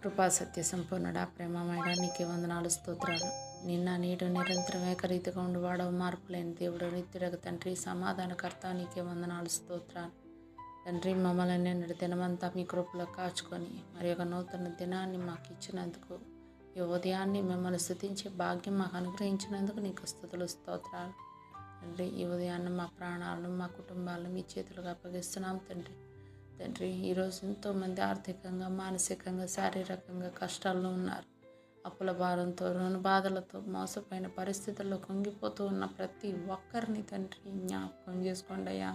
కృపా సత్య సంపూర్ణుడా ప్రేమమేడా నీకే వందనాలు స్తోత్రాలు. నిన్న నేడు నిరంతరం ఏకరీతిగా ఉండువాడవు, మార్పు లేని దేవుడు, నిత్యుడగ తండ్రి, సమాధానకర్త, నీకే వందనాలు స్తోత్రాలు. తండ్రి, మమ్మల్ని నిన్నటి దినమంతా మీ కృపలో కాచుకొని మరి ఒక నూతన దినాన్ని మాకు ఇచ్చినందుకు, ఈ ఉదయాన్ని మిమ్మల్ని స్తుతించే భాగ్యం మాకు అనుగ్రహించినందుకు నీకు స్తుతులు స్తోత్రాలు. తండ్రి, ఈ ఉదయాన్ని మా ప్రాణాలను మా కుటుంబాలను మీ చేతులకు అప్పగిస్తున్నాం తండ్రి. తండ్రి, ఈరోజు ఎంతోమంది ఆర్థికంగా, మానసికంగా, శారీరకంగా కష్టాల్లో ఉన్నారు. అప్పుల భారంతో, రుణ బాధలతో, మోసపోయిన పరిస్థితుల్లో కుంగిపోతూ ఉన్న ప్రతి ఒక్కరిని తండ్రి జ్ఞాపకం చేసుకోండి అయ్యా.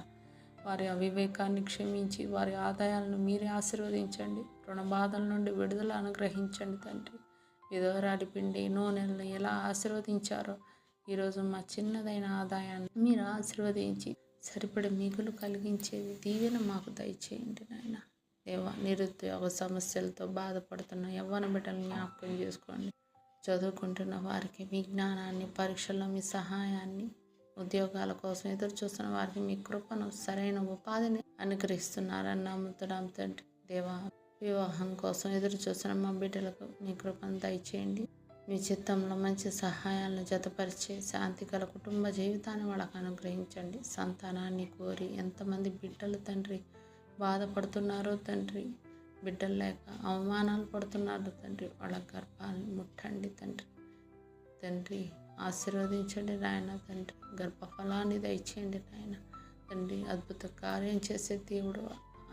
వారి అవివేకాన్ని క్షమించి వారి ఆదాయాలను మీరే ఆశీర్వదించండి. రుణ బాధల నుండి విడుదల అనుగ్రహించండి తండ్రి. విధవరాలి పిండి నూనెలను ఎలా ఆశీర్వదించారో ఈరోజు మా చిన్నదైన ఆదాయాన్ని మీరు ఆశీర్వదించి సరిపడే మిగులు కలిగించేది దీవెన మాకు దయచేయండి నాయన. దేవా, నిరుద్యోగ సమస్యలతో బాధపడుతున్న యవ్వన బిడ్డలను జ్ఞాపకం చేసుకోండి. చదువుకుంటున్న వారికి మీ జ్ఞానాన్ని, పరీక్షల్లో మీ సహాయాన్ని, ఉద్యోగాల కోసం ఎదురు చూస్తున్న వారికి మీ కృపను, సరైన ఉపాధిని అనుగ్రహిస్తున్నారని నమ్ముతున్నాం తండ్రి. దేవా, వివాహం కోసం ఎదురు చూస్తున్న మా బిడ్డలకు మీ కృపను దయచేయండి. మీ చిత్తంలో మంచి సహాయాలను జతపరిచే శాంతిగల కుటుంబ జీవితాన్ని వాళ్ళకు అనుగ్రహించండి. సంతానాన్ని కోరి ఎంతమంది బిడ్డలు తండ్రి బాధపడుతున్నారో తండ్రి, బిడ్డలు లేక అవమానాలు పడుతున్నారు తండ్రి, వాళ్ళ గర్భాలను ముట్టండి తండ్రి. తండ్రి, ఆశీర్వదించండి నాయన. తండ్రి, గర్భఫలాన్ని దయచేయండి నాయన. తండ్రి, అద్భుత కార్యం చేసే దేవుడు,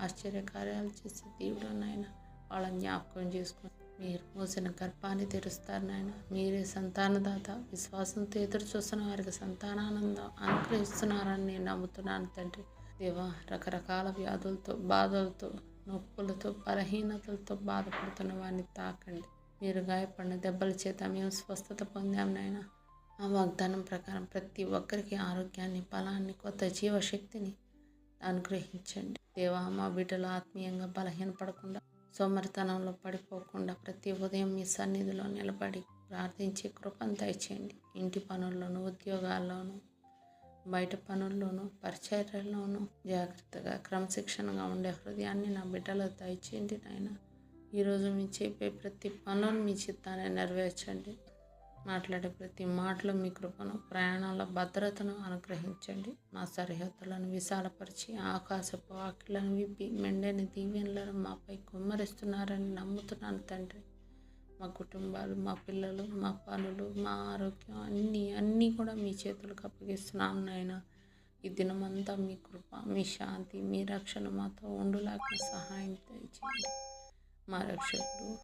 ఆశ్చర్య కార్యాలు చేసే దేవుడు నాయన. వాళ్ళ జ్ఞాపకం చేసుకొని మీరు మూసిన గర్భాన్ని తెరుస్తారు నాయన. మీరే సంతానదాత. విశ్వాసంతో ఎదురు చూస్తున్న వారికి సంతానానందం అనుగ్రహిస్తున్నారని నేను నమ్ముతున్నాను తండ్రి. దేవా, రకరకాల వ్యాధులతో, బాధలతో, నొప్పులతో, బలహీనతలతో బాధపడుతున్న వారిని తాకండి. మీరు గాయపడిన దెబ్బల చేత మేము స్వస్థత పొందాం నాయన. ఆ వాగ్దానం ప్రకారం ప్రతి ఒక్కరికి ఆరోగ్యాన్ని, బలాన్ని, కొత్త జీవశక్తిని అనుగ్రహించండి. దేవా, మా బిడ్డలు ఆత్మీయంగా బలహీనపడకుండా, సోమరితనంలో పడిపోకుండా ప్రతి ఉదయం మీ సన్నిధిలో నిలబడి ప్రార్థించే కృపను దయచేయండి. ఇంటి పనుల్లోనూ, ఉద్యోగాల్లోనూ, బయట పనుల్లోనూ, పరిచర్యల్లోనూ జాగ్రత్తగా, క్రమశిక్షణగా ఉండే హృదయాన్ని నా బిడ్డలు దయచేయండి నాయన. ఈరోజు మీ చెప్పే ప్రతి పనులు మీ చిత్తాన్ని నెరవేర్చండి. మాట్లాడే ప్రతి మాటలో మీ కృపను, ప్రయాణాల భద్రతను అనుగ్రహించండి. మా సరిహద్దులను విశాలపరిచి ఆకాశపు వాకిళ్లను విప్పి మెండైన దీవెనలను మాపై కుమ్మరిస్తున్నారని నమ్ముతున్నాను తండ్రి. మా కుటుంబాలు, మా పిల్లలు, మా పనులు, మా ఆరోగ్యం అన్నీ కూడా మీ చేతులకు అప్పగిస్తున్నాం నాయన. ఈ దినమంతా మీ కృప, మీ శాంతి, మీ రక్షణ మాతో ఉండులాగా సహాయం చేయండి. మా రక్షకుడు